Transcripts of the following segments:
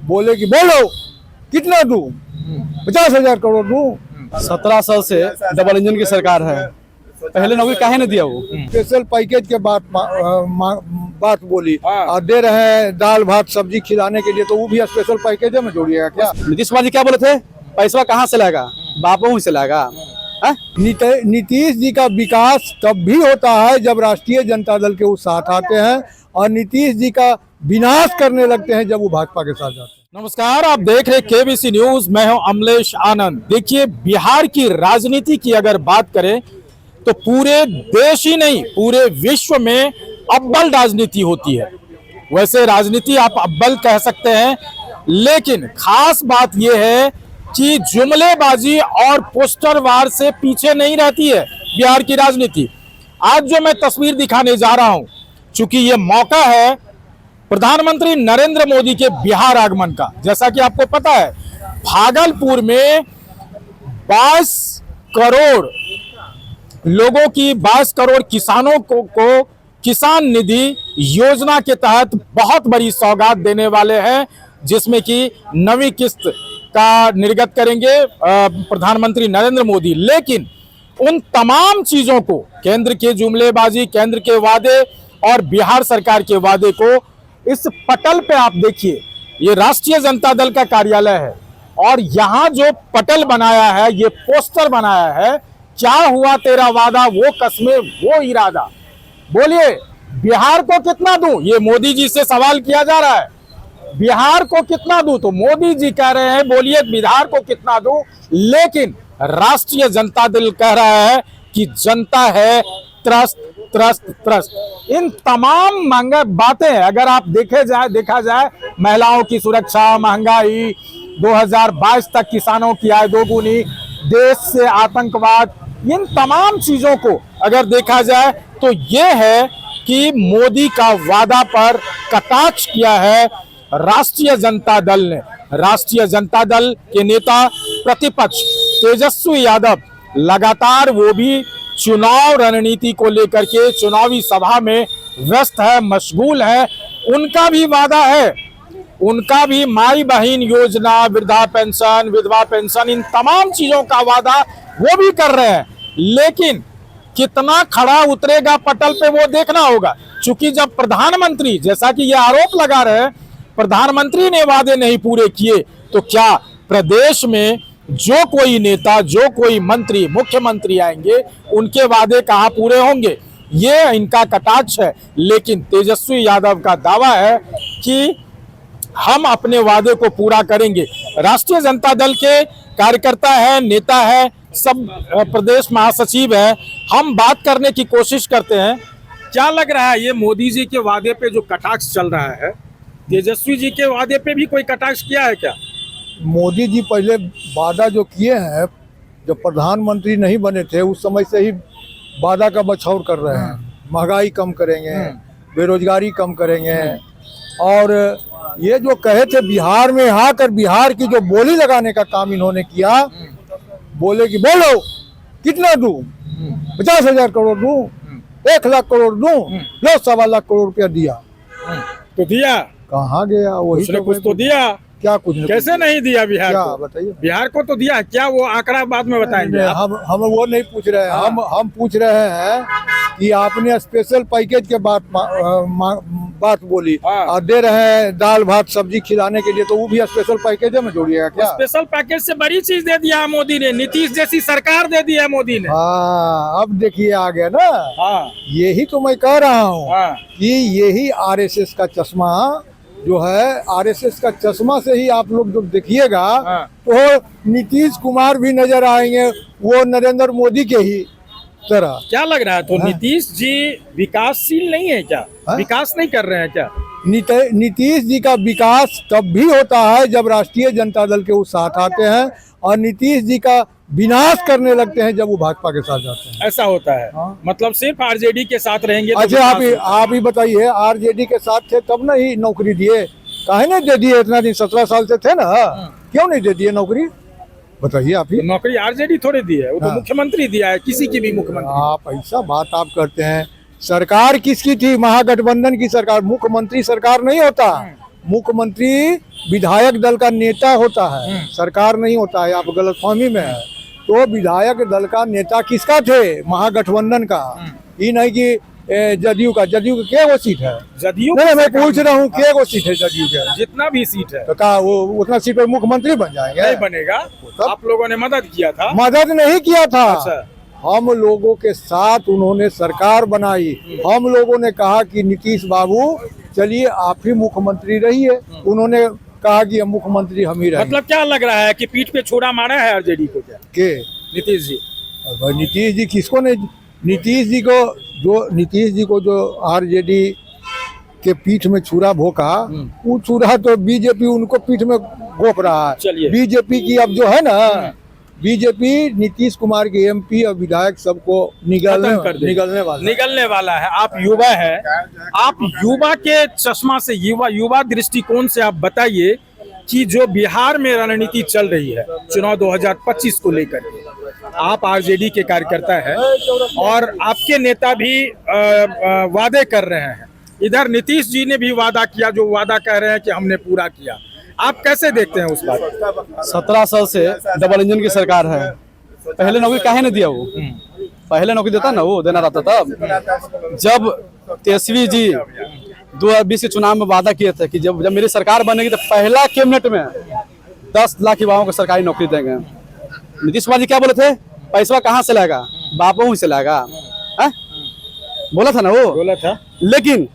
बोले कि बोलो कितना दूं, 50,000 करोड़ दूं। 17 साल से डबल इंजन की सरकार है, पहले नौकरी काहे नहीं दिया वो। स्पेशल पैकेज के बात बोली और दे रहे हैं दाल भात सब्जी खिलाने के लिए, तो वो भी स्पेशल पैकेज में जोड़िएगा क्या? नीतीश कुमार जी क्या बोले थे, पैसा कहाँ से लाएगा, बापों से लाएगा। नीतीश जी का विकास तब भी होता है जब राष्ट्रीय जनता दल के वो साथ आते हैं, और नीतीश जी का विनाश करने लगते हैं जब वो भाजपा के साथ जाते हैं। नमस्कार, आप देख रहे केबीसी न्यूज, मैं हूं अमलेश आनंद। देखिए, बिहार की राजनीति की अगर बात करें तो पूरे देश ही नहीं पूरे विश्व में अव्वल राजनीति होती है। वैसे राजनीति आप अव्वल कह सकते हैं, लेकिन खास बात यह है कि जुमलेबाजी और पोस्टर वार से पीछे नहीं रहती है बिहार की राजनीति। आज जो मैं तस्वीर दिखाने जा रहा हूं, चूंकि ये मौका है प्रधानमंत्री नरेंद्र मोदी के बिहार आगमन का। जैसा कि आपको पता है, भागलपुर में 22 करोड़ लोगों की 22 करोड़ किसानों को किसान निधि योजना के तहत बहुत बड़ी सौगात देने वाले हैं, जिसमें कि नवी किस्त का निर्गत करेंगे प्रधानमंत्री नरेंद्र मोदी। लेकिन उन तमाम चीजों को, केंद्र के जुमलेबाजी, केंद्र के वादे और बिहार सरकार के वादे को इस पटल पे आप देखिए। ये राष्ट्रीय जनता दल का कार्यालय है और यहाँ जो पटल बनाया है, ये पोस्टर बनाया है, क्या हुआ तेरा वादा, वो कस्में वो इरादा। बोलिए, बिहार को कितना दूं, ये मोदी जी से सवाल किया जा रहा है। बिहार को कितना दूं, तो मोदी जी कह रहे हैं बोलिए बिहार को कितना दूं। लेकिन राष्ट्रीय जनता दल कह रहा है कि जनता है त्रस्त त्रस्त त्रस्त। इन तमाम महंगा बातें अगर आप देखा जाए, महिलाओं की सुरक्षा, महंगाई, 2022 तक किसानों की आय दोगुनी, देश से आतंकवाद, इन तमाम चीजों को अगर देखा जाए तो ये है कि मोदी का वादा पर कटाक्ष किया है राष्ट्रीय जनता दल ने। राष्ट्रीय जनता दल के नेता प्रतिपक्ष तेजस्वी यादव लगातार वो भी चुनाव रणनीति को लेकर के चुनावी सभा में व्यस्त है, मशगूल है। उनका भी वादा है, उनका भी माई बहन योजना, वृद्धा पेंशन, विधवा पेंशन, इन तमाम चीजों का वादा वो भी कर रहे हैं। लेकिन कितना खड़ा उतरेगा पटल पे वो देखना होगा, क्योंकि जब प्रधानमंत्री, जैसा कि ये आरोप लगा रहे हैं, प्रधानमंत्री ने वादे नहीं पूरे किए, तो क्या प्रदेश में जो कोई नेता, जो कोई मंत्री, मुख्यमंत्री आएंगे, उनके वादे कहां पूरे होंगे? ये इनका कटाक्ष है। लेकिन तेजस्वी यादव का दावा है कि हम अपने वादे को पूरा करेंगे। राष्ट्रीय जनता दल के कार्यकर्ता है, नेता है, सब प्रदेश महासचिव है। हम बात करने की कोशिश करते हैं। क्या लग रहा है, ये मोदी जी के वादे पे जो कटाक्ष चल रहा है, तेजस्वी जी के वादे पे भी कोई कटाक्ष किया है क्या? मोदी जी पहले वादा जो किए हैं, जब प्रधानमंत्री नहीं बने थे उस समय से ही वादा का बछौर कर रहे हैं। महंगाई कम करेंगे, बेरोजगारी कम करेंगे, और ये जो कहे थे बिहार में आकर बिहार की जो बोली लगाने का काम इन्होंने किया। बोले कि बोलो कितना दूं, 50,000 करोड़ दूं, 1 लाख करोड़ दूं, लो 1.25 लाख करोड़ रुपया दिया। तो दिया कहाँ गया? वही उसने कुछ तो दिया। क्या कुछ कैसे नहीं दिया बिहार क्या को? बताइए। बिहार को तो दिया क्या? वो आंकड़ा बाद में बताएंगे। हम वो नहीं पूछ रहे हैं। हम पूछ रहे हैं कि आपने स्पेशल पैकेज के बात बोली और दे रहे हैं दाल भात सब्जी खिलाने के लिए, तो वो भी स्पेशल पैकेज में जोड़िएगा क्या? स्पेशल पैकेज से बड़ी चीज दे दिया मोदी ने, नीतीश जैसी सरकार दे दी है मोदी ने। हाँ, अब देखिए आ गया ना। हाँ, यही तो मैं कह रहा हूँ कि यही आरएसएस का चश्मा जो है, आरएसएस का चश्मा से ही आप लोग जब देखिएगा तो नीतीश कुमार भी नजर आएंगे वो नरेंद्र मोदी के ही तरह। क्या लग रहा है, तो नीतीश जी विकासशील नहीं है क्या? विकास नहीं कर रहे हैं क्या? नीतीश जी का विकास तब भी होता है जब राष्ट्रीय जनता दल के वो साथ आते हैं, और नीतीश जी का विनाश करने लगते हैं जब वो भाजपा के साथ जाते हैं। ऐसा होता है। मतलब सिर्फ आरजेडी के साथ रहेंगे तो अच्छा, आप ही बताइए, आरजेडी के साथ थे तब नहीं नौकरी दिए, काहे नहीं दे दिए? इतना दिन 17 साल से थे ना, क्यों नहीं दे दिए नौकरी? बताइए आप ही। तो नौकरी आरजेडी थोड़ी दी है, वो तो मुख्यमंत्री दिया है, किसी की भी मुख्यमंत्री। आप ऐसा बात आप करते हैं। सरकार किसकी थी? महागठबंधन की सरकार। मुख्यमंत्री सरकार नहीं होता, मुख्यमंत्री विधायक दल का नेता होता है, सरकार नहीं होता है। आप गलतफहमी में है। तो विधायक दल का नेता किसका थे? महागठबंधन का। ये नहीं कि जदयू का क्या वो सीट है? जदयू नहीं, मैं पूछ रहा हूँ क्या वो सीट है जदयू का? जितना भी सीट है तो क्या वो उतना सीट पर मुख्यमंत्री बन जाएंगे? नहीं बनेगा। आप लोगों ने मदद किया था। मदद नहीं किया था। अच्छा। हम लोगों के साथ उन्होंने सरकार बनाई। हम लोगों ने कहा कि नीतीश बाबू चलिए आप ही मुख्यमंत्री रहिए। उन्होंने कहा कि हम मुख्यमंत्री हम ही रहेंगे। मतलब क्या लग रहा है कि पीठ पे छुरा मारा है आरजेडी को? क्या के नीतीश जी? अब नीतीश जी किसको ने? नीतीश जी को जो आरजेडी के पीठ में छुरा भोंका, वो छुरा तो बीजेपी उनको पीठ में घोप रहा है। चलिए। बीजेपी की अब जो है ना, बीजेपी नीतीश कुमार के एमपी और विधायक सबको निगलने वाला है। आप युवा है, आप युवा के चश्मा से, युवा दृष्टिकोण से आप बताइए कि जो बिहार में रणनीति चल रही है चुनाव 2025 को लेकर के, आप आरजेडी के कार्यकर्ता हैं और आपके नेता भी वादे कर रहे हैं। इधर नीतीश जी ने भी वादा किया, जो वादा कह रहे हैं कि हमने पूरा किया। आप कैसे देखते हैं उस बात? 17 साल से डबल इंजन की सरकार है। पहले नौकरी काहे नहीं दिया वो? पहले नौकरी देता ना, वो देना रहता था। जब तेजस्वी जी 2020 के चुनाव में वादा किए थे कि जब मेरी सरकार बनेगी तो पहला कैबिनेट में 10 लाख युवाओं को सरकारी नौकरी देंगे। नीतीश कुमार जी क्या बोले थे? पैसा कहाँ से लाएगा? बापू से लाएगा। बोला था ना वो, बोला था। लेकिन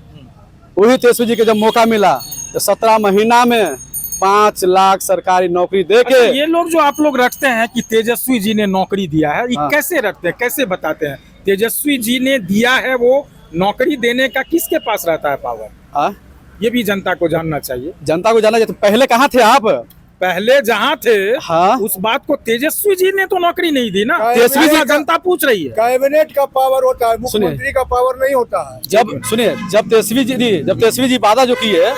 वही तेजस्वी जी के जब मौका मिला तो 17 महीना में 5 लाख सरकारी नौकरी देके। अच्छा, ये लोग जो आप लोग रखते हैं कि तेजस्वी जी ने नौकरी दिया है, ये कैसे रखते हैं, कैसे बताते हैं? तेजस्वी जी ने दिया है, वो नौकरी देने का किसके पास रहता है पावर? ये भी जनता को जानना चाहिए। जनता को जानना चाहिए। तो पहले कहाँ थे आप? पहले जहाँ थे, हाँ, उस बात को तेजस्वी जी ने तो नौकरी नहीं दी ना। तेजस्वी जी जनता पूछ रही है। कैबिनेट का पावर होता है, मुख्यमंत्री का पावर नहीं होता है। जब तेजस्वी जी वादा जो किए,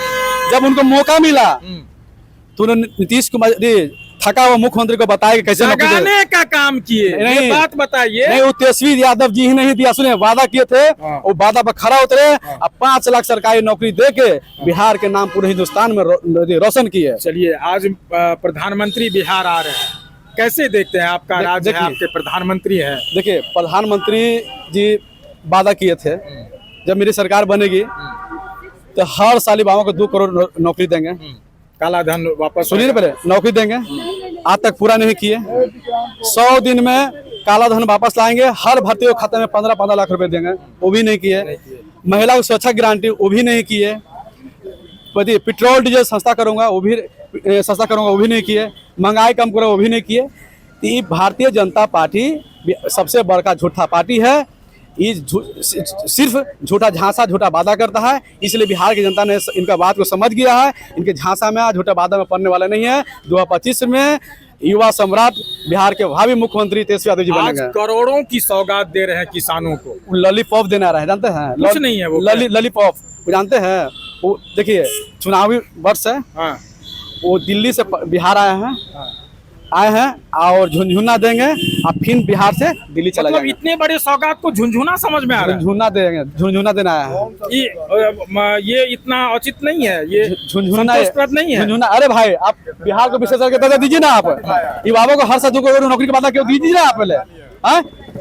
जब उनको मौका मिला तो उन्होंने नीतीश कुमार थका हुआ मुख्यमंत्री को बताया कि कैसे लगाने का काम किए। ये बात बताइए। नहीं, वो तेजस्वी यादव जी ही नहीं दिया। सुने, वादा किए थे, वो वादा पर खरा उतरे। अब 5 लाख सरकारी नौकरी देके बिहार के नाम पूरे हिंदुस्तान में रोशन किए। चलिए, आज प्रधानमंत्री बिहार आ रहे हैं, कैसे देखते हैं? आपका राज्य है, आपके प्रधानमंत्री है। देखिए, प्रधानमंत्री जी वादा किए थे जब मेरी सरकार बनेगी तो हर साल युवाओं को 2 करोड़ नौकरी देंगे, काला धन वापस। सुनिए पहले, नौकरी देंगे। आज तक पूरा नहीं किए। 100 दिन में काला धन वापस लाएंगे। हर भर्ती को खाते में 15-15 लाख रुपए देंगे, वो भी नहीं किए। महिला को सुरक्षा गारंटी, वो भी नहीं किए। पेट्रोल डीजल सस्ता करूंगा, वो भी नहीं किए। महंगाई कम करो, वो भी नहीं किए। तो ये भारतीय जनता पार्टी सबसे बड़का झूठा पार्टी है। ये सिर्फ झूठा झांसा, झूठा वादा करता है। इसलिए बिहार की जनता ने इनका बात को समझ गया है। इनके झांसा में, झूठा वादा में पड़ने वाला नहीं है। 2025 में युवा सम्राट बिहार के भावी मुख्यमंत्री तेजस्वी यादव जी बनेंगे। करोड़ों की सौगात दे रहे हैं किसानों को। लॉलीपॉप देने आ रहा है, जानते हैं? कुछ नहीं है वो। लॉलीपॉप वो जानते हैं? वो देखिए, चुनावी वर्ष है। वो दिल्ली से बिहार आए हैं और झुनझुना देंगे। अब फिर बिहार से दिल्ली चला जाएंगे। इतने बड़े सौगात को झुनझुना समझ में आ रहा है? झुनझुना देंगे, झुनझुना देना है। ये इतना उचित नहीं है, ये झुनझुना नहीं है। झुनझुना, अरे भाई, आप बिहार को विशेष करके दे दीजिए ना। आप युवाओं को हर साल 2 करोड़ नौकरी की बात क्यों दीजिए ना आप पहले?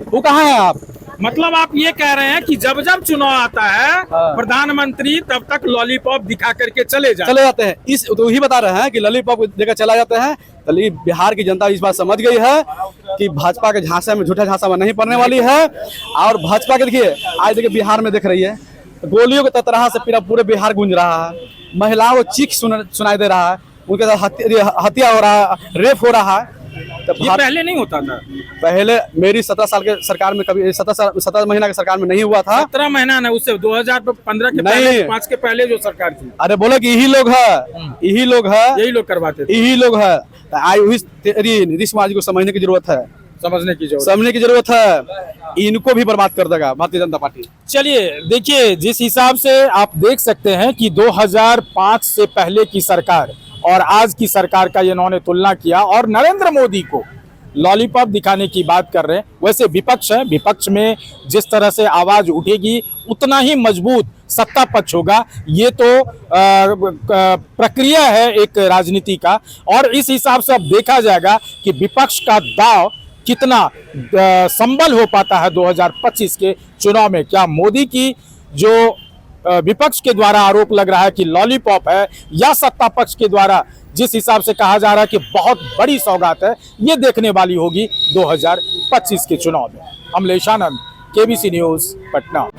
वो कहाँ है आप? मतलब आप ये कह रहे हैं कि जब जब चुनाव आता है, प्रधानमंत्री तब तक लॉलीपॉप दिखा करके चले जाते हैं। इस तो वही बता रहे हैं कि लॉलीपॉप देकर चला जाते हैं। तो बिहार की जनता इस बात समझ गई है कि भाजपा के झांसे में, झूठा झांसा में नहीं पड़ने वाली है। और भाजपा के देखिए, आज देखिए बिहार में देख रही है, गोलियों के ततराह से पूरे बिहार गूंज रहा है। महिलाओं को चीख सुनाई दे रहा है, उनके साथ हत्या हो रहा है, रेप हो रहा है। तो ये पहले नहीं होता था। पहले मेरी 17 साल के सरकार में कभी 17 महीना के सरकार में नहीं हुआ था। 17 महीना ना, उससे 2015 के पहले, 5 के पहले जो सरकार थी। अरे बोले कि यही लोग है, यही लोग करवाते थे, यही लोग है। आज नीतीश कुमार जी को समझने की जरूरत है, समझने की जरूरत है। इनको भी बर्बाद कर देगा भारतीय जनता पार्टी। चलिए, देखिए, जिस हिसाब से आप देख सकते हैं कि 2005 से पहले की सरकार और आज की सरकार का इन्होंने तुलना किया और नरेंद्र मोदी को लॉलीपॉप दिखाने की बात कर रहे हैं। वैसे विपक्ष है, विपक्ष में जिस तरह से आवाज उठेगी उतना ही मजबूत सत्ता पक्ष होगा। ये तो प्रक्रिया है एक राजनीति का, और इस हिसाब से अब देखा जाएगा कि विपक्ष का दाव कितना संबल हो पाता है 2025 के चुनाव में। क्या मोदी की जो विपक्ष के द्वारा आरोप लग रहा है कि लॉलीपॉप है, या सत्ता पक्ष के द्वारा जिस हिसाब से कहा जा रहा है कि बहुत बड़ी सौगात है, ये देखने वाली होगी 2025 के चुनाव में। अमलेश आनंद, केबीसी न्यूज, पटना।